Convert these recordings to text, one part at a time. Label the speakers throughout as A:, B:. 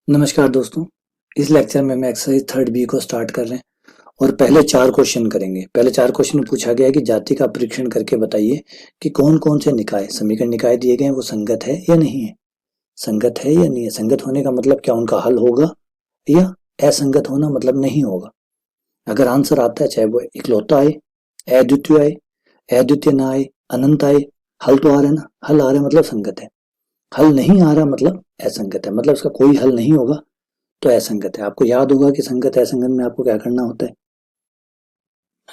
A: नमस्कार दोस्तों, इस लेक्चर में हम एक्सरसाइज 3rd बी को स्टार्ट कर रहे हैं और पहले 4 क्वेश्चन करेंगे। पहले 4 क्वेश्चन में पूछा गया है कि जाति का परीक्षण करके बताइए कि कौन-कौन से निकाय, समीकरण निकाय दिए गए हैं वो संगत है या नहीं है? संगत है या नहीं है? संगत होने का मतलब क्या उनका हल होगा या असंगत होना मतलब नहीं होगा? अगर आंसर आता है चाहे वो इकलौता आए, अद्वितीय आए, अद्वितीय ना आए, अनंत आए, हल तो आ रहा है ना, हल आ रहा है मतलब संगत है। हल नहीं आ रहा मतलब असंगत है, मतलब इसका कोई हल नहीं होगा तो असंगत है। आपको याद होगा कि संगत असंगत में आपको क्या करना होता है।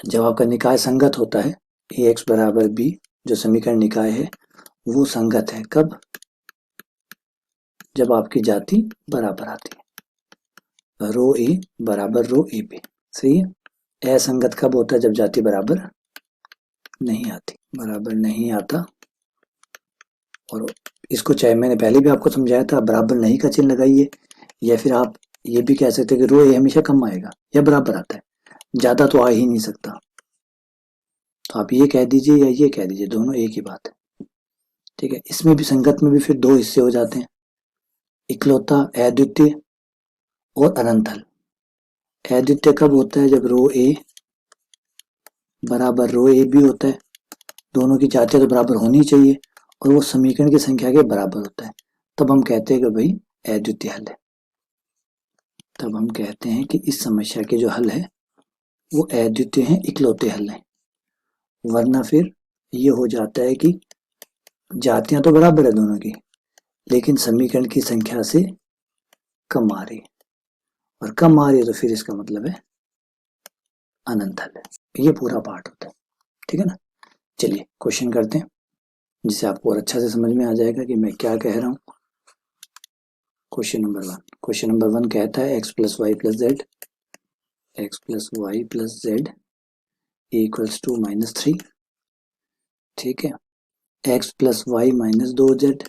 A: जब आपका निकाय संगत होता है ए एक्स बराबर बी, जो समीकरण निकाय है वो संगत है। कब? जब आपकी जाति बराबर आती है, रो ए बराबर रो ए बी। सही है। असंगत कब होता है? जब जाति बराबर नहीं आती, बराबर नहीं आता। और इसको चाहे मैंने पहले भी आपको समझाया था, बराबर नहीं का चिन्ह लगाइए, या फिर आप ये भी कह सकते हैं कि रो ए हमेशा कम आएगा या बराबर आता है, ज्यादा तो आ ही नहीं सकता। तो आप ये कह दीजिए या ये कह दीजिए, दोनों एक ही बात है। ठीक है। इसमें भी संगत में भी फिर 2 हिस्से हो जाते हैं, इकलौता, अद्वितीय और अनंत हल। अद्वितीय कब होता है? जब रो ए बराबर रो ए बी होता है, दोनों की जातियां तो बराबर होनी चाहिए और वो समीकरण की संख्या के बराबर होता है, तब हम कहते हैं कि भाई अद्वितीय हल है। तब हम कहते हैं कि इस समस्या के जो हल है वो अद्वितीय हैं, इकलौते हल हैं। वरना फिर ये हो जाता है कि जातियां तो बराबर है दोनों की, लेकिन समीकरण की संख्या से कम आ रही है, और कम आ रही है तो फिर इसका मतलब है अनंत हल है। ये पूरा पार्ट होता है। ठीक है ना। चलिए क्वेश्चन करते हैं, जिससे आपको और अच्छा से समझ में आ जाएगा कि मैं क्या कह रहा हूँ। क्वेश्चन नंबर 1 कहता है x plus y plus z, x plus y plus z equals to -3। ठीक है। X plus y minus 2z,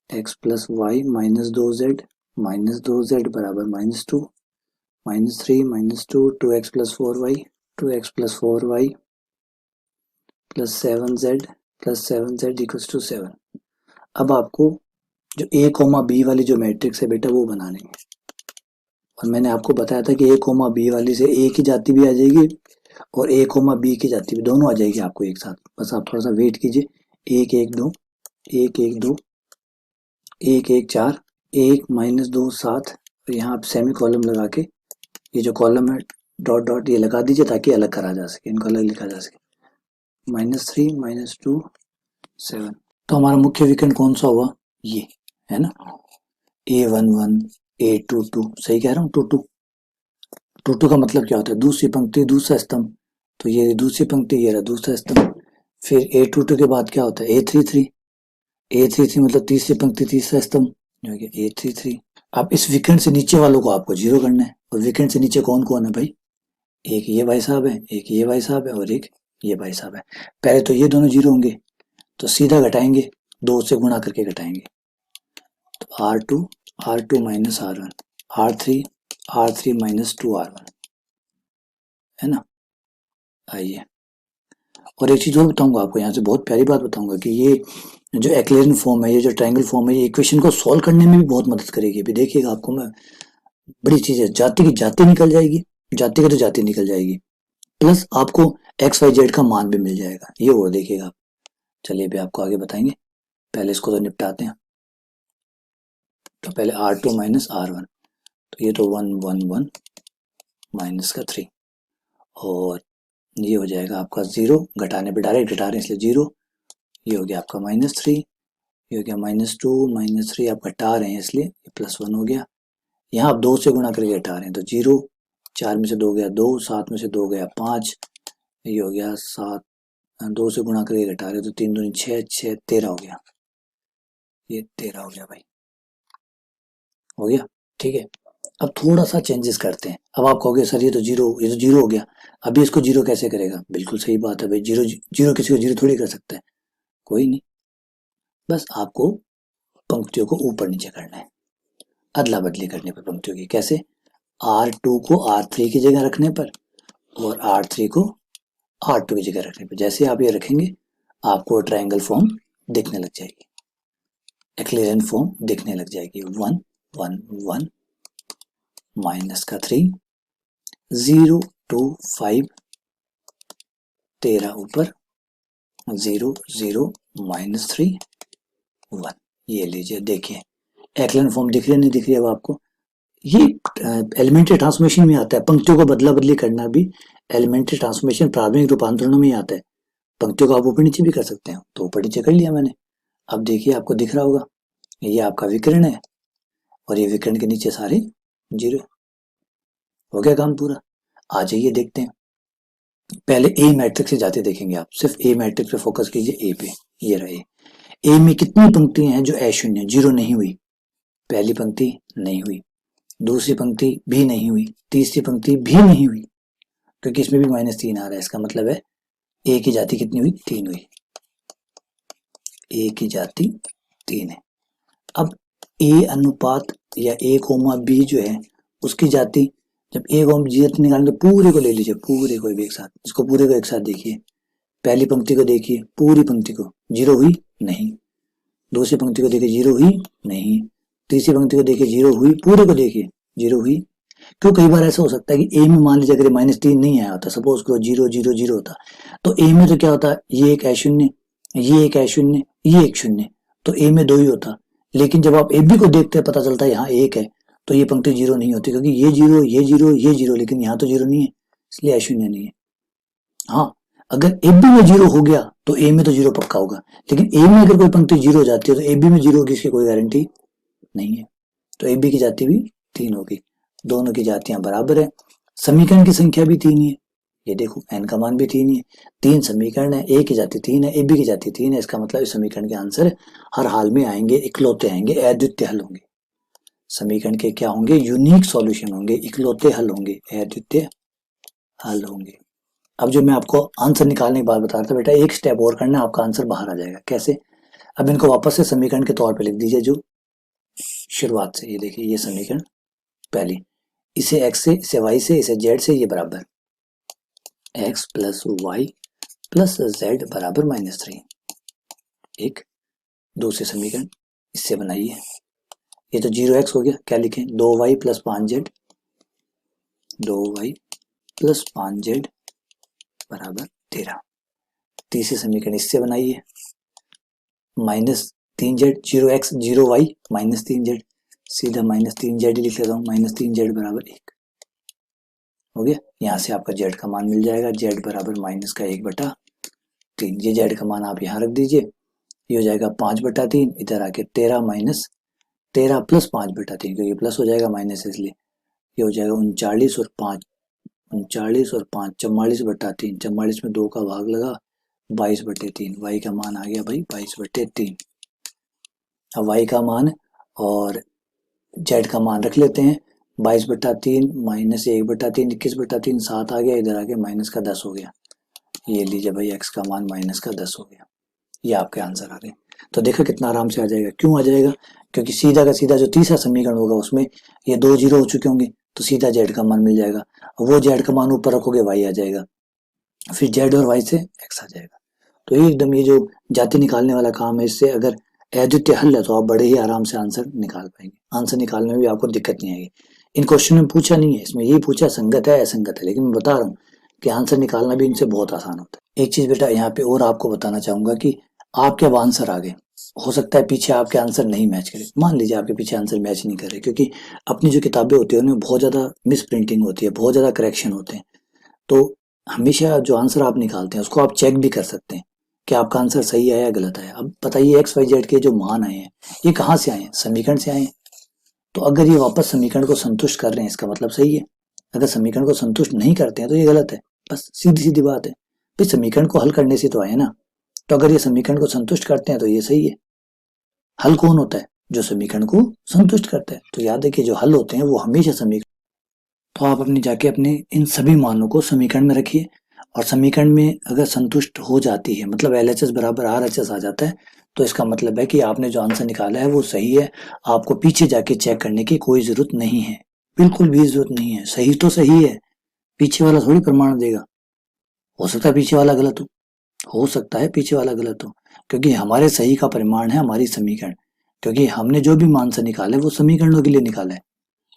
A: x plus y minus 2z, -2z बराबर -2, -3 -2, 2x plus 4y, 2x plus 4y प्लस 7z equals to 7। अब आपको जो a coma B वाली जो matrix है बेटा वो बनानी है, और मैंने आपको बताया था कि a कोमा बी वाली से a की जाति भी आ जाएगी और a कोमा बी की जाति भी, दोनों आ जाएगी आपको एक साथ। बस आप थोड़ा सा वेट कीजिए। 1 1 2, 1 1 2, 1 1 4, 1 -2 7, और यहाँ आप सेमी कॉलम लगा के ये जो कॉलम है डॉट डॉट ये लगा दीजिए ताकि अलग करा जा सके, इनको अलग लिखा जा सके। -3 -2 7। तो हमारा मुख्य विकर्ण कौन सा हुआ? ये है ना, A11 A22। सही कह रहा हूँ? 22 का मतलब क्या होता है? दूसरी पंक्ति दूसरा स्तंभ, तो ये दूसरी पंक्ति, ये रहा दूसरा स्तंभ। फिर A22 के बाद क्या होता है? A33 मतलब तीसरी पंक्ति तीसरा स्तंभ, जो कि A33। अब इस विकर्ण से नीचे वालों को आपको जीरो करना है, और विकर्ण से नीचे कौन कौन है भाई? एक ये भाई साहब है, एक ये भाई साहब है, और एक ये भाई साहब है। पहले तो ये दोनों जीरो होंगे, तो सीधा घटाएंगे, 2 से गुणा करके घटाएंगे, तो R2 minus R1, R3 minus 2R1, है ना। आइए, और एक चीज और बताऊंगा आपको, यहाँ से बहुत प्यारी बात बताऊंगा कि ये जो एक्लेरियन फॉर्म है, ये जो ट्रायंगल फॉर्म है, ये इक्वेशन को सॉल्व करने में भी बहुत मदद करेगी। अभी देखिएगा आपको मैं, बड़ी चीज है, जाति की जाति निकल जाएगी, जाति की तो जाति निकल जाएगी, प्लस आपको एक्स वाई जेड का मान भी मिल जाएगा, ये और देखिएगा आप। चलिए अभी आपको आगे बताएंगे, पहले इसको तो निपटाते हैं। तो पहले R2 माइनस R1, तो ये तो 1 1 1 माइनस का 3, और ये हो जाएगा आपका 0, घटाने पे डायरेक्ट घटा रहे हैं इसलिए 0। ये हो गया आपका -3, ये हो गया -2 -3, आप घटा रहे हैं इसलिए +1 हो गया। यहाँ आप 2 से गुणा करके घटा रहे हैं, तो 0, 4 में से 2 गया 2, 7 में से 2 गया 5, ये हो गया 7, 2 से गुणा करके घटा रहे, तो 3 दूनी 6, 6 13 हो गया, ये 13 हो गया भाई, हो गया। ठीक है। अब थोड़ा सा चेंजेस करते हैं। अब आप कहोगे सर ये तो जीरो हो गया, अभी इसको जीरो कैसे करेगा? बिल्कुल सही बात है भाई, जीरो जीरो किसी को जीरो थोड़ी कर सकता है, कोई नहीं। बस आपको पंक्तियों को ऊपर नीचे करना है, अदला बदली करने पर पंक्तियों की। कैसे? R2 को R3 की जगह रखने पर, और R3 को R2 की जगह रखने पर जैसे आप ये रखेंगे आपको ट्रायंगल फॉर्म दिखने लग जाएगी, एक्लेरियन फॉर्म दिखने लग जाएगी। 1 1 1 माइनस का 3 0 2 5 13 ऊपर 0 0 माइनस 3 1। ये लीजिए देखिए एक्लेरियन फॉर्म दिख रही है नहीं दिख रही है अब आपको। ये एलिमेंट्री ट्रांसफॉर्मेशन में आता है, पंक्तियों को बदला बदली करना भी एलिमेंट्री ट्रांसफॉर्मेशन प्राथमिक रूपांतरणों में ही आता है। पंक्तियों को आप ऊपर नीचे भी कर सकते हैं, तो ऊपर नीचे कर लिया मैंने। अब देखिए आपको दिख रहा होगा ये आपका विकर्ण है और ये विकर्ण के नीचे सारे जीरो। हो गया काम पूरा। आ जाइए देखते हैं, पहले ए मैट्रिक्स से जाते देखेंगे आप, सिर्फ ए मैट्रिक्स पे फोकस कीजिए। ए पे ये रहे, ए में कितनी पंक्तियां हैं जो अशून्य जीरो नहीं हुई। पहली पंक्ति नहीं हुई, दूसरी पंक्ति भी नहीं हुई, तीसरी पंक्ति भी नहीं हुई, क्योंकि इसमें भी -3 आ रहा है। इसका मतलब है ए की जाति कितनी हुई 3 हुई, ए की जाति 3 है। अब ए अनुपात या ए कोमा बी जो है उसकी जाति, जब ए को हम जाति निकालेंगे पूरे को ले लीजिए, पूरे को एक साथ, इसको पूरे को एक साथ देखिए। पहली पंक्ति को देखिए, पूरी पंक्ति को जीरो हुई नहीं, दूसरी पंक्ति को देखिए जीरो हुई नहीं, तीसरी पंक्ति को देखिए जीरो हुई, पूरे को देखिए जीरो हुई। क्यों कई बार ऐसा हो सकता है कि ए में मान लीजिए अगर -3 नहीं आया होता, सपोज करो 0 0 0 होता, तो ए में तो क्या होता, ये एक अशून्य, ये एक अशून्य, ये एक शून्य, तो ए में 2 ही होता। लेकिन जब आप ए बी को देखते हैं पता चलता है यहाँ 1 है, तो ये पंक्ति जीरो नहीं होती, क्योंकि ये जीरो ये जीरो ये जीरो, लेकिन यहाँ तो जीरो नहीं है, इसलिए अशून्य नहीं है। हाँ, अगर ए बी में जीरो हो गया तो ए में तो जीरो पक्का होगा, लेकिन ए में अगर कोई पंक्ति जीरो हो जाती है तो ए बी में जीरो होगी, इसकी कोई गारंटी नहीं है। तो ए बी की जाति भी 3 होगी, दोनों की जातियां बराबर है। समीकरण की संख्या भी 3 ही है, ये देखो n का मान भी 3 ही है। 3 समीकरण है, ए की जाति 3 है, ए बी की जाति 3 है। इसका मतलब इस समीकरण के आंसर हर हाल में आएंगे, इकलौते आएंगे, अद्वितीय हल होंगे। समीकरण के क्या होंगे, यूनिक सॉल्यूशन होंगे, इकलौते हल होंगे, अद्वितीय हल होंगे। अब जो मैं आपको आंसर निकालने की बात बता रहा था बेटा, एक स्टेप और करना है, आपका आंसर बाहर आ जाएगा। कैसे? अब इनको वापस से समीकरण के तौर पे लिख दीजिए, जो शुरुआत से। ये देखिए ये समीकरण पहली, इसे x से, इसे y से, इसे z से, ये बराबर x plus y plus z बराबर -3। एक दूसरे समीकरण इससे बनाइए, ये तो 0x हो गया, क्या लिखें 2y plus 5z, 2y plus 5z बराबर 13। तीसरे समीकरण इससे बनाइए, -3z, 0x 0y -3z, सीधा -3z लिख लेता हूँ, -3z बराबर 1 हो गया। यहाँ से आपका z का मान मिल जाएगा, z बराबर -1/3। ये z का मान आप यहाँ रख दीजिए, ये हो जाएगा 5/3, इधर आके 13 प्लस 5/3, क्योंकि प्लस हो जाएगा माइनस, इसलिए ये हो जाएगा 39 और 5 44/3, 44 में 2 का भाग लगा 22/3। y का मान आ गया भाई 22/3। अब y का मान और z का मान रख लेते हैं, 22/3 माइनस 1/3, 21/3, 7 आ गया, इधर आके -10 हो गया। ये लीजिए भाई x का मान -10 हो गया। ये आपके आंसर आ गए। तो देखो कितना आराम से आ जाएगा। क्यों आ जाएगा? क्योंकि सीधा का सीधा जो तीसरा समीकरण होगा उसमें ये 2 जीरो हो चुके होंगे, तो सीधा z का मान मिल जाएगा। वो z का मान ऊपर रखोगे y आ जाएगा, फिर z और y से x आ जाएगा। तो ये एकदम ये जो जाति निकालने वाला काम है, इससे अगर अद्वितीय हल है तो आप बड़े ही आराम से आंसर निकाल पाएंगे। आंसर निकालने में भी आपको दिक्कत नहीं आएगी। इन क्वेश्चन में पूछा नहीं है, इसमें यही पूछा संगत है असंगत है, लेकिन मैं बता रहा हूँ कि आंसर निकालना भी इनसे बहुत आसान होता है। एक चीज बेटा यहाँ पे और आपको बताना चाहूंगा कि आपके अब आंसर आ गए, हो सकता है पीछे आपके आंसर नहीं मैच करे। मान लीजिए आपके पीछे आंसर मैच नहीं कर रहे, क्योंकि अपनी जो किताबें होती है उनमें बहुत ज़्यादा मिस प्रिंटिंग होती है, बहुत ज़्यादा करेक्शन होते हैं। तो हमेशा जो आंसर आप निकालते हैं उसको आप चेक भी कर सकते हैं कि आपका आंसर सही आया या गलत आया। अब बताइए एक्स वाई जेड के जो मान आए हैं ये कहाँ से आए हैं? समीकरण से आए हैं। तो अगर ये वापस समीकरण को संतुष्ट कर रहे हैं इसका मतलब सही है, अगर समीकरण को संतुष्ट नहीं करते हैं तो ये गलत है। बस सीधी सीधी बात है भाई, समीकरण को हल करने से तो आए ना। तो अगर ये समीकरण को संतुष्ट करते हैं तो ये सही है। हल कौन होता है? जो समीकरण को संतुष्ट करता है। तो याद है कि जो हल होते हैं वो हमेशा समीकरण। तो आप अपने जाके अपने इन सभी मानों को समीकरण में रखिए, और समीकरण में अगर संतुष्ट हो जाती है, मतलब LHS बराबर RHS आ जाता है, तो इसका मतलब है कि आपने जो आंसर निकाला है वो सही है। आपको पीछे जाके चेक करने की कोई जरूरत नहीं है, बिल्कुल भी जरूरत नहीं है। सही तो सही है, पीछे वाला थोड़ी प्रमाण देगा। हो सकता है पीछे वाला गलत हो सकता है पीछे वाला गलत हो, क्योंकि हमारे सही का परिमाण है हमारी समीकरण, क्योंकि हमने जो भी मान से निकाला है वो समीकरणों के लिए निकाला है,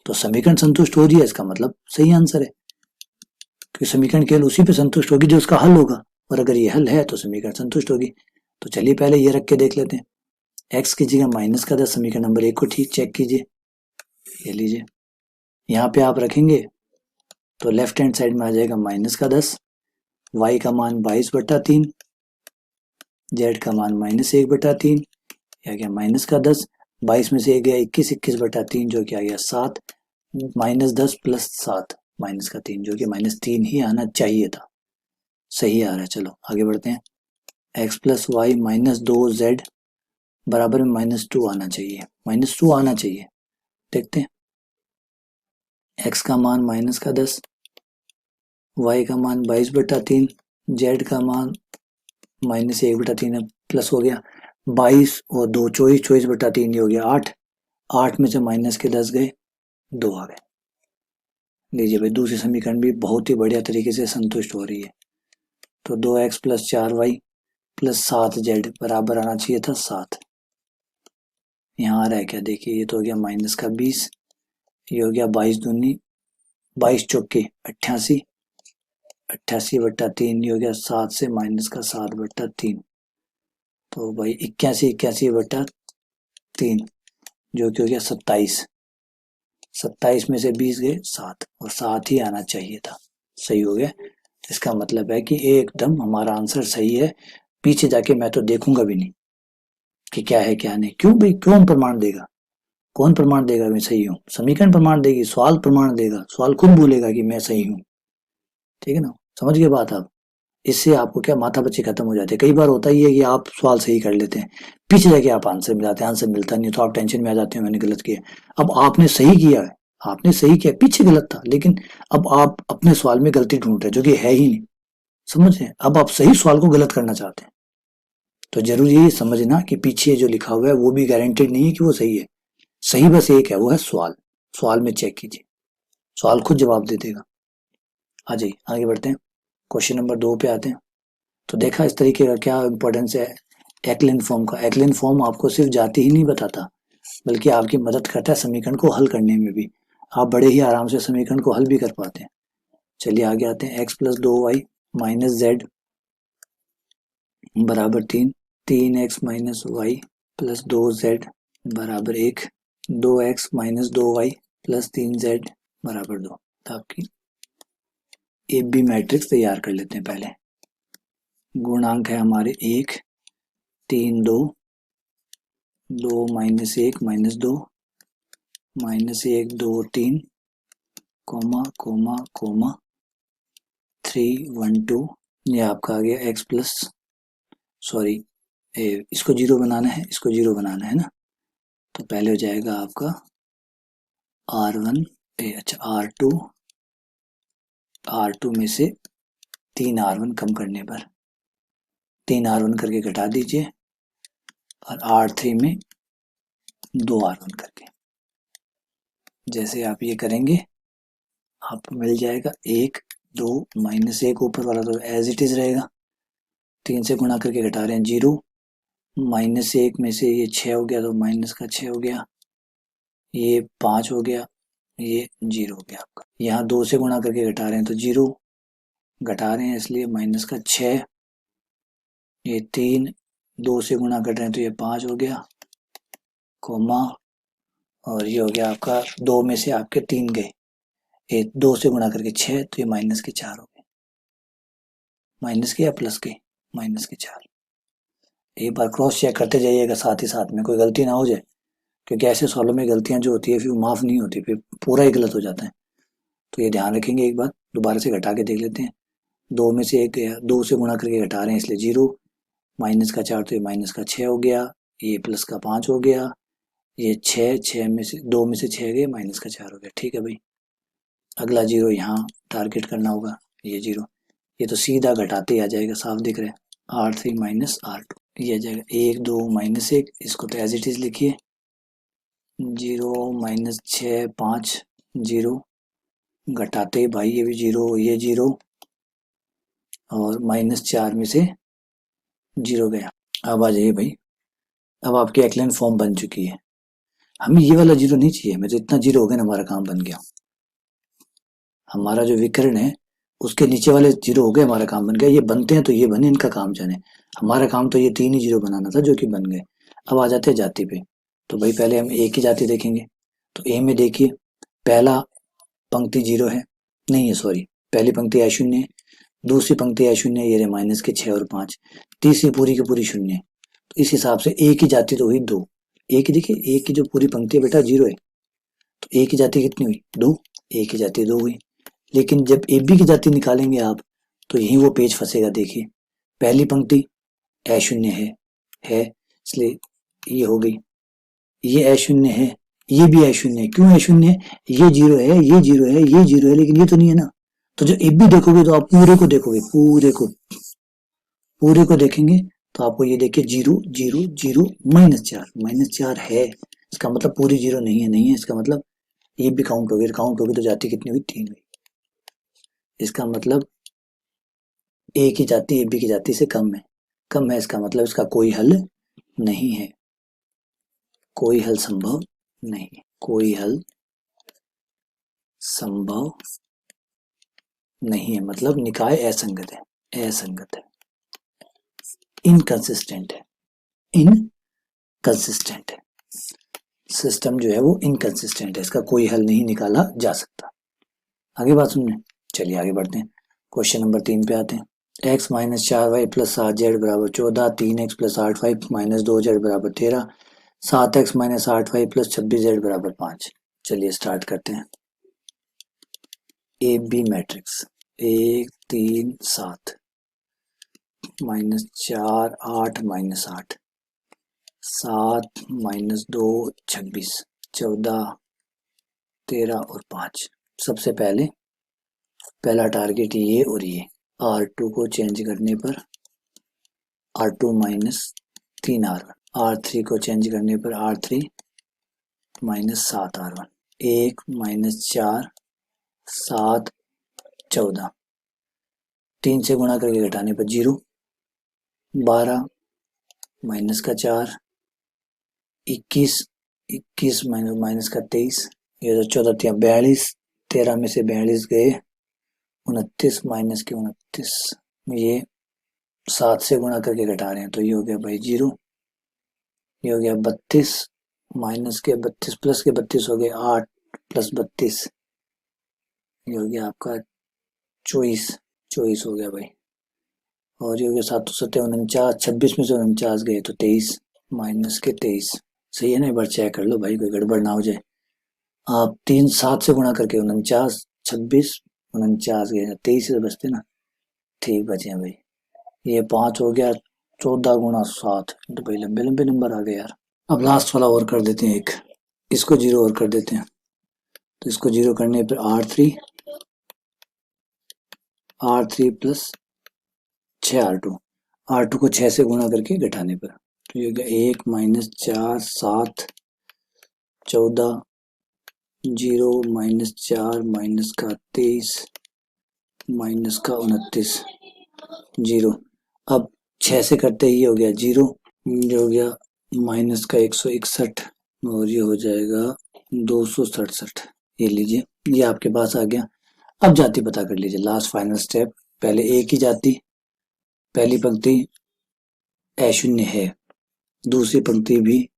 A: तो समीकरण संतुष्ट हो रही है इसका मतलब सही आंसर है, क्योंकि समीकरण केवल उसी पे संतुष्ट होगी जो उसका हल होगा, और अगर ये हल है तो समीकरण संतुष्ट होगी। तो चलिए पहले ये रख के देख लेते हैं। एक्स की जगह -10 समीकरण नंबर 1 को ठीक चेक कीजिए, ये लीजिए, यहाँ पे आप रखेंगे तो लेफ्ट हैंड साइड में आ जाएगा -10, y का मान 22/3, z का मान -1/3, या गया -10, 22 में से 1 गया 21, 21/3 जो कि आ गया 7, -10 + 7 -3 जो कि -3 ही आना चाहिए था, सही आ रहा है। चलो आगे बढ़ते हैं। x + y - 2z बराबर में -2 आना चाहिए, -2 आना चाहिए। देखते हैं, x का मान -10, y का मान 22/3, z का मान -1/3 प्लस हो गया 22 और 2 24, 24/3 ये हो गया 8, 8 में से -10 गए, 2 आ गए। लीजिए भाई, दूसरी समीकरण भी बहुत ही बढ़िया तरीके से संतुष्ट हो रही है। तो 2x + 4y + 7z बराबर आना चाहिए था 7। यहाँ आ रहा है क्या, देखिए ये तो हो गया -20, ये हो गया 22 दूनी 22 चौके 88, 88/3 ये हो गया 7 से -7/3, तो भाई 81 जो कि हो गया 27, 27 में से 20 गए 7, और 7 ही आना चाहिए था, सही हो गया। इसका मतलब है कि एकदम हमारा आंसर सही है, पीछे जाके मैं तो देखूंगा भी नहीं कि क्या है क्या नहीं। क्यों भाई, कौन प्रमाण देगा, कौन प्रमाण देगा मैं सही हूँ? समीकरण प्रमाण देगी, सवाल प्रमाण देगा, सवाल खुद बोलेगा कि मैं सही हूँ। ठीक है ना, समझ गए बात आप? इससे आपको क्या माथा पच्ची खत्म हो जाती है। कई बार होता ही है कि आप सवाल सही कर लेते हैं, पीछे जाके आप आंसर मिलाते हैं, आंसर मिलता नहीं तो आप टेंशन में आ जाते हैं मैंने गलत किया। अब आपने सही किया है, आपने सही किया, पीछे गलत था, लेकिन अब आप अपने सवाल में गलती ढूंढ रहे हैं जो कि है ही नहीं, समझ रहे हैं? अब आप सही सवाल को गलत करना चाहते हैं, तो जरूरी ये समझना कि पीछे जो लिखा हुआ है वो भी गारंटेड नहीं है कि वो सही है। सही बस एक है, वो है सवाल। सवाल में चेक कीजिए, सवाल खुद जवाब दे देगा। आ जाइए आगे बढ़ते हैं, क्वेश्चन नंबर 2 पे आते हैं। तो देखा इस तरीके का क्या इंपॉर्टेंस है एक्लिन फॉर्म का। एक्लिन फॉर्म आपको सिर्फ जाति ही नहीं बताता, बल्कि आपकी मदद करता है समीकरण को हल करने में भी। आप बड़े ही आराम से समीकरण को हल भी कर पाते हैं। चलिए आगे आते हैं। x + 2y - z बराबर 3, 3x - y + 2z बराबर 1, 2x - 2y + 3z बराबर 2। तो आपकी ए बी मैट्रिक्स तैयार कर लेते हैं पहले। गुणांक है हमारे 1 3 2, 2 - 1 - 2 -1 2 3 कोमा कोमा कोमा 3 1 2। ये आपका आ गया x प्लस, सॉरी इसको 0 बनाना है, इसको 0 बनाना है ना, तो पहले हो जाएगा आपका r1 अच्छा r2 में से 3 r1 कम करने पर 3 r1 करके घटा दीजिए, और r3 में 2 r1 करके, जैसे आप ये करेंगे आपको मिल जाएगा 1 2 -1 ऊपर वाला तो एज इट इज रहेगा, 3 से गुणा करके घटा रहे हैं 0, -1 में से ये 6 हो गया तो माइनस का 6 हो गया, ये 5 हो गया, ये 0 हो गया आपका। यहाँ 2 से गुणा करके घटा रहे हैं तो 0, घटा रहे हैं इसलिए -6, ये 3, 2 से गुणा कर रहे हैं तो ये 5 हो गया, कोमा, और ये हो गया आपका 2 में से आपके 3 गए, ये 2 से गुणा करके 6 तो ये -4 हो गए, माइनस के या प्लस के, -4। एक बार क्रॉस चेक करते जाइएगा साथ ही साथ में, कोई गलती ना हो जाए, क्योंकि ऐसे सवालों में गलतियां जो होती है फिर माफ नहीं होती, फिर पूरा ही गलत हो जाता है। तो ये ध्यान रखेंगे, एक बार दोबारा से घटा के देख लेते हैं। 2 में से 1 गया, 2 से गुणा करके घटा रहे हैं इसलिए 0, -4 तो ये -6 हो गया, ये +5 हो गया, ये 6 में से 2 में से 6 गए, -4 हो गया। ठीक है भाई, अगला 0 यहाँ टारगेट करना होगा, ये 0, ये तो सीधा घटाते ही आ जाएगा, साफ दिख रहा है, r3 - r2 ये आ जाएगा 1 2 -1, इसको तो एज इट इज लिखिए, 0 -6 5 0, घटाते भाई ये भी 0 ये 0, और -4 में से 0 गया। अब आ जाइए भाई, अब आपकी एक्लेन फॉर्म बन चुकी है। हमें ये वाला 0 नहीं चाहिए, हमें तो इतना 0 हो गया ना, हमारा काम बन गया। हमारा जो विकर्ण है उसके नीचे वाले 0 हो गए, हमारा काम बन गया। ये बनते हैं तो ये बने, इनका काम जाने। हमारा काम तो ये 3 ही 0 बनाना था जो कि बन गए। अब आ जाते हैं जाति पे। तो भाई पहले हम ए की जाति देखेंगे। तो ए में देखिए, पहला पंक्ति 0 है, नहीं है सॉरी, पहली पंक्ति अशून्य है, दूसरी पंक्ति अशून्य है, ये रहे माइनस के 6 और 5, तीसरी पूरी की पूरी शून्य है। तो इस हिसाब से ए की जाति तो हुई 2। ए की देखिए, ए की जो पूरी पंक्ति है बेटा 0 है, तो ए की जाति कितनी हुई 2, ए की जाति 2 हुई। लेकिन जब ए बी की जाति निकालेंगे आप, तो यही वो पेज फंसेगा। देखिए पहली पंक्ति अशून्य है, इसलिए ये हो गई, ये अशून्य है, ये भी अशून्य है। क्यों अशून्य है? ये 0 है, ये 0 है, ये 0 है, लेकिन ये तो नहीं है ना। तो जब ए बी देखोगे तो आप पूरे को देखोगे, पूरे को देखेंगे तो आपको ये देखिए 0 0 0 -4 है। इसका मतलब पूरी 0 नहीं है, नहीं है, इसका मतलब ये भी काउंट होगी तो जाति कितनी हुई 3 हुई। इसका मतलब ए की जाति ए बी की जाति से कम है, इसका मतलब इसका कोई हल नहीं है, कोई हल संभव नहीं है, कोई हल संभव नहीं है, मतलब निकाय असंगत है, इनकंसिस्टेंट है, सिस्टम जो है वो इनकंसिस्टेंट है, इसका कोई हल नहीं निकाला जा सकता। आगे बात सुनने, चलिए आगे बढ़ते हैं। क्वेश्चन नंबर 3 पे आते हैं। x - 4y + 7z = 14, 3x + 8y - 2z = 13, 7x - 8y + 26z = 5। चलिए स्टार्ट करते हैं। ए बी मैट्रिक्स 1 3 7 -4 8 -8 7 -2 26 14 13 और 5। सबसे पहले पहला टारगेट ये और ये R2 को चेंज करने पर R2 - 3R1, R3 को चेंज करने पर R3 - 7R1, 1 - 4 7 14, 3 से गुणा करके घटाने पर 0, 12 माइनस का 4 21 21 माइनस का 23, ये 14 42, 13 में से 42 गए 29 माइनस के 29, ये 7 से गुणा करके घटा रहे हैं तो ये हो गया भाई 0, ये हो गया 32 माइनस के 32 प्लस के 32 हो गए 8 + 32, ये हो गया आपका 24 हो गया भाई। और ये हो गया 7 7 49, 26 में से 49 गए तो 23 माइनस के 23। सही है ना? एक बार चेक कर लो भाई, कोई गड़बड़ ना हो जाए। आप 3 7 से गुणा करके 49 26 49 गए 23 से बचते ना, ठीक बचे हैं भाई। ये 5 हो गया 14 × 7, तो भाई लंबे लंबे नंबर आ गए यार। अब लास्ट वाला और कर देते हैं, एक इसको 0 और कर देते हैं। तो इसको 0 करने पर R3 + 6R2, R2 को 6 से गुणा करके घटाने पर तो ये हो गया 1 - 4 7 14 0 -4 माइनस का 23 माइनस का 29 0। अब 6 से करते ही हो गया 0, ये हो गया माइनस का 161 और ये हो जाएगा 267। ये लीजिए, ये आपके पास आ गया। अब जाति पता कर लीजिए, लास्ट फाइनल स्टेप। पहले ए की जाति, पहली पंक्ति अशून्य है, दूसरी पंक्ति भी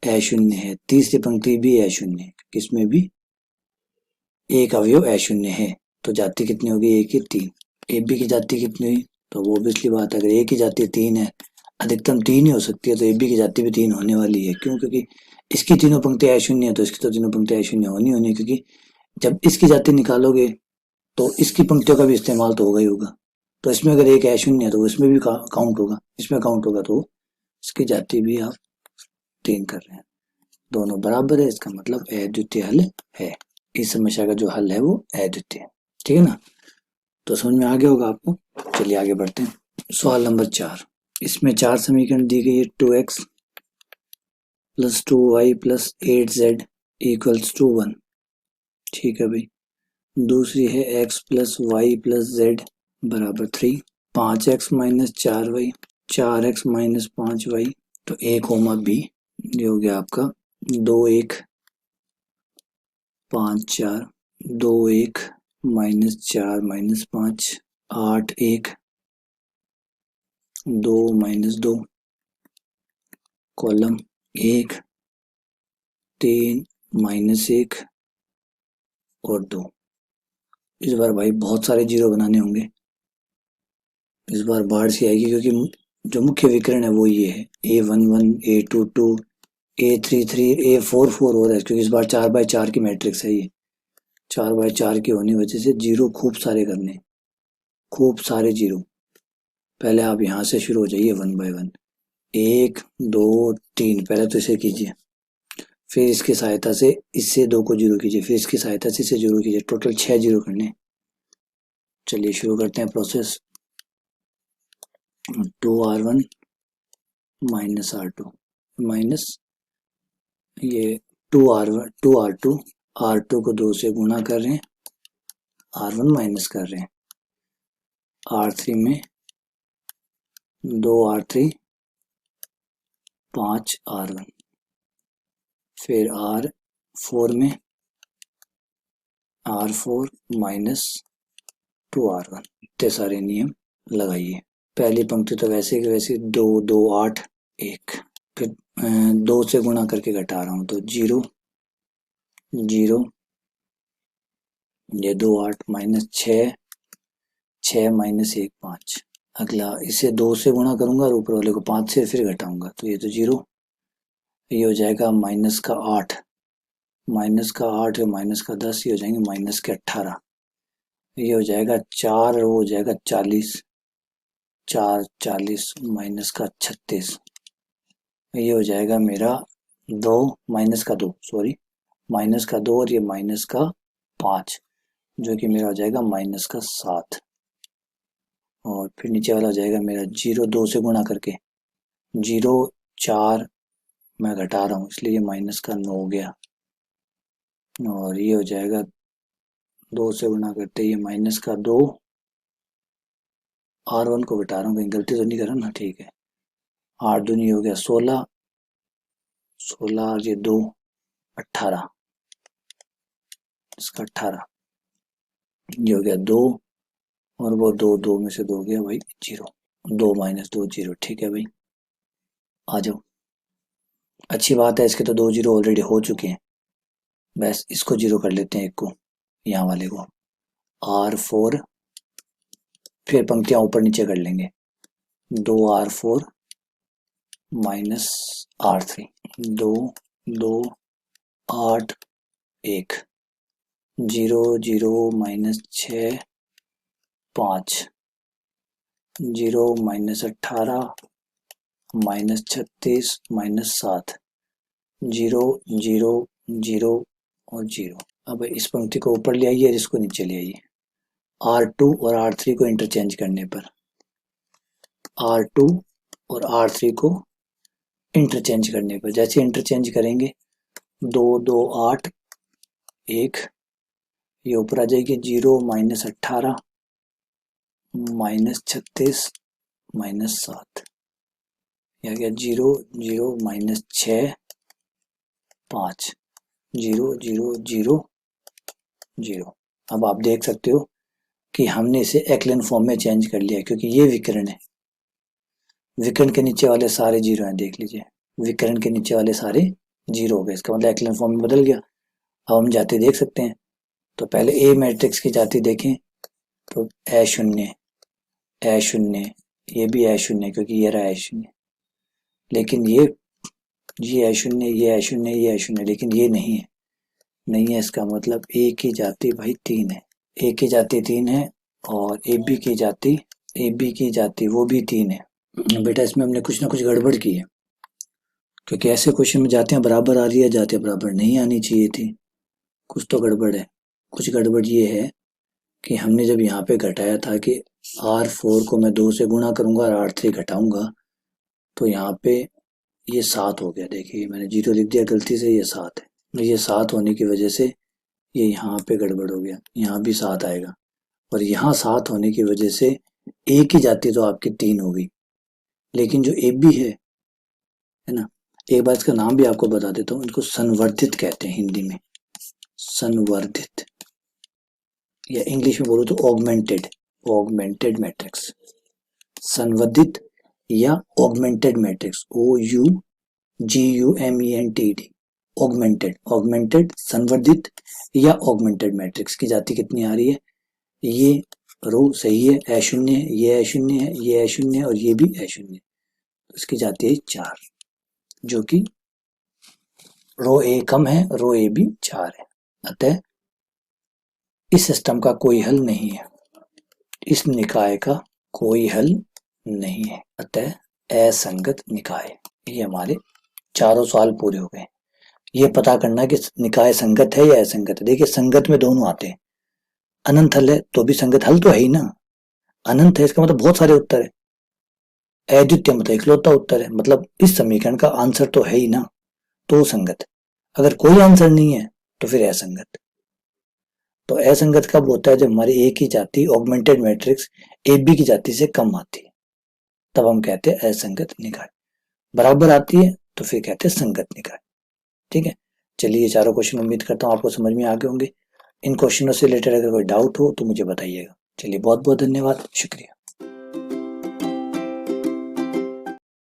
A: अशून्य है, तीसरी पंक्ति भी अशून्य है, किसमें भी एक अवयव अशून्य है, तो जाति कितनी होगी? ए की 3। ए बी की जाति कितनी हुई? तो वो ऑब्वियसली बात है, अगर ए की जाति 3 है, अधिकतम 3 ही हो सकती है, तो ए बी की जाति भी 3 होने वाली है। क्यों? क्योंकि इसकी तीनों पंक्तियां अशून्य है, तो इसकी तो तीनों पंक्तियां अशून्य होनी है, क्योंकि जब इसकी जाति निकालोगे तो इसकी पंक्तियों का भी इस्तेमाल तो होगा ही होगा। तो इसमें अगर एक अशून्य है तो इसमें भी काउंट होगा, इसमें काउंट होगा, तो इसकी जाति भी आप 3 कर रहे हैं, दोनों बराबर है, इसका मतलब अद्वितीय हल है। इस समस्या का जो हल है वो अद्वितीय है। ठीक है ना? तो समझ में आ गया होगा आपको। चलिए आगे बढ़ते हैं। सवाल नंबर 4, इसमें 4 समीकरण दी गई है। 2x + 2y + 8z = 1। ठीक है भाई। दूसरी है x + y + z = 3। 5x minus 4y, 4x minus 5y, तो a कोमा b, ये हो गया आपका 2 1 5 4, 2 1 minus 4 minus 5, 8 1 2 minus 2, column 1 3 minus 1 और 2। इस बार भाई बहुत सारे जीरो बनाने होंगे, इस बार बाढ़ सी आएगी, क्योंकि जो मुख्य विकर्ण है वो ये है, A11 A22 A33 A44 हो रहा है, क्योंकि इस बार 4x4 की मैट्रिक्स है ये, 4x4 की होने वजह से जीरो खूब सारे करने, खूब सारे जीरो। पहले आप यहाँ से शुरू हो जाइए 1 बाय 1, 1 2 3, पहले तो इसे कीजिए, फिर इसकी सहायता से इससे 2 को जीरो कीजिए, फिर इसकी सहायता से इसे जीरो कीजिए, टोटल 6 जीरो करने। चलिए शुरू करते हैं process. 2r1 minus r2 minus ये 2r1 2r2, r2 को 2 से गुणा कर रहे हैं, r1 माइनस कर रहे हैं, r3 में 2r3 5r1, फिर r4 में r4 माइनस 2r1। इतने सारे नियम लगाइए। पहली पंक्ति तो वैसे कि वैसे 2 2 8 1, फिर 2 से गुणा करके घटा रहा हूँ तो 0 0, ये 2 8 माइनस 6 6 माइनस 1 5। अगला इसे 2 से गुणा करूंगा और ऊपर वाले को 5 से फिर घटाऊंगा, तो ये तो 0, ये हो जाएगा माइनस का 8, माइनस का 8 और माइनस का 10, ये हो जाएंगे माइनस के 18, ये हो जाएगा 4 और वो हो जाएगा 40, 4 40 माइनस का 36, ये हो जाएगा मेरा 2 माइनस का 2, सॉरी माइनस का 2 और ये माइनस का 5, जो कि मेरा हो जाएगा माइनस का 7, और फिर नीचे वाला हो जाएगा मेरा 0 2 से गुणा करके 0 4, मैं घटा रहा हूँ इसलिए ये माइनस का 9 हो गया, और ये हो जाएगा 2 से गुणा करते ये माइनस का 2, r1 को घटा रहा हूँ, कहीं गलती तो नहीं कर रहा ना, ठीक है, 8 दूनी हो गया 16, 16 और ये 2 18, इसका 18, ये हो गया 2, और वो 2 2 में से 2 गया भाई 0, 2 माइनस 2 0, ठीक है भाई, आ जाओ। अच्छी बात है, इसके तो 2 जीरो ऑलरेडी हो चुके हैं, बस इसको जीरो कर लेते हैं, एक को, यहाँ वाले को, r4, फिर पंक्तियां ऊपर नीचे कर लेंगे, 2r4 minus r3, 2 2 8 1, 0 0 minus 6 5, 0 minus 18 minus 36 minus 7, 0 0 0 और 0। अब इस पंक्ति को ऊपर ले आइए और इसको नीचे ले आइए, r2 और r3 को इंटरचेंज करने पर, r2 और r3 को इंटरचेंज करने पर, जैसे इंटरचेंज करेंगे 2 2 8 1, ये ऊपर आ जाएगी 0 माइनस 18 माइनस 36 माइनस 7, यह गया 0 0 माइनस 6 5, 0 0 0 0। अब आप देख सकते हो कि हमने इसे एक्लन फॉर्म में चेंज कर लिया, क्योंकि ये विकर्ण है, विकर्ण के नीचे वाले सारे जीरो हैं, देख लीजिए विकर्ण के नीचे वाले सारे जीरो हो गए, इसका मतलब एक्लन फॉर्म में बदल गया। अब हम जाति देख सकते हैं, तो पहले ए मैट्रिक्स की जाति देखें तो ए शून्य ए शून्य, ये भी ए शून्य क्योंकि ये रहा ए शून्य, लेकिन ये ए शून्य ये ए शून्य ये ए शून्य, लेकिन ये नहीं है, नहीं है, इसका मतलब ए की जाति भाई 3 है, ए की जाति 3 है, और ए बी की जाति वो भी 3 है। बेटा इसमें हमने कुछ ना कुछ गड़बड़ की है, क्योंकि ऐसे क्वेश्चन में जातियां बराबर आ रही है, जातियां बराबर नहीं आनी चाहिए थी, कुछ तो गड़बड़ है। कुछ गड़बड़ ये है कि हमने जब यहाँ पे घटाया था कि r4 को मैं 2 से गुणा करूंगा और r3 घटाऊंगा, तो यहाँ पे ये 7 हो गया, देखिए मैंने 0 लिख दिया गलती से, ये 7 है, ये 7 होने की वजह से ये यहाँ पे गड़बड़ हो गया, यहाँ भी 7 आएगा, और यहाँ 7 होने की वजह से ए की जाती तो आपकी 3 हो गई, लेकिन जो ए बी है ना, एक बार इसका नाम भी आपको बता देता हूँ, इनको संवर्धित कहते हैं हिंदी में, संवर्धित, या इंग्लिश में बोलो तो ऑगमेंटेड, ऑगमेंटेड मैट्रिक्स, संवर्धित या augmented matrix, OUGUMENTED, augmented, augmented, संवर्धित या ऑगमेंटेड मैट्रिक्स की जाति कितनी आ रही है, ये रो सही है, A0 है, ये A0 है, ये A0 है और ये भी A0 है, इसकी जाती है 4, जो कि रो ए कम है, रो ए भी 4 है। अतः इस सिस्टम का कोई हल नहीं है, इस निकाय का कोई हल नहीं है, अतः असंगत निकाय। ये हमारे चारों सवाल पूरे हो गए। ये पता करना कि निकाय संगत है या असंगत है। देखिए संगत में दोनों आते हैं, अनंत हल है तो भी संगत हल तो है ही ना, अनंत है इसका मतलब बहुत सारे उत्तर है, अद्वितीय मतलब इकलौता उत्तर है, मतलब इस समीकरण का आंसर तो है ही ना, तो संगत। अगर कोई आंसर नहीं है तो फिर असंगत। तो असंगत कब होता है, जब हमारी ए की जाति ऑगमेंटेड मैट्रिक्स ए बी की जाति से कम आती है, तब हम कहते हैं असंगत निकाय। बराबर आती है तो फिर कहते हैं संगत निकाय। ठीक है, चलिए ये चारों क्वेश्चन उम्मीद करता हूँ आपको समझ में आ गए होंगे। इन क्वेश्चनों से रिलेटेड अगर कोई डाउट हो तो मुझे बताइएगा। चलिए बहुत बहुत धन्यवाद, शुक्रिया।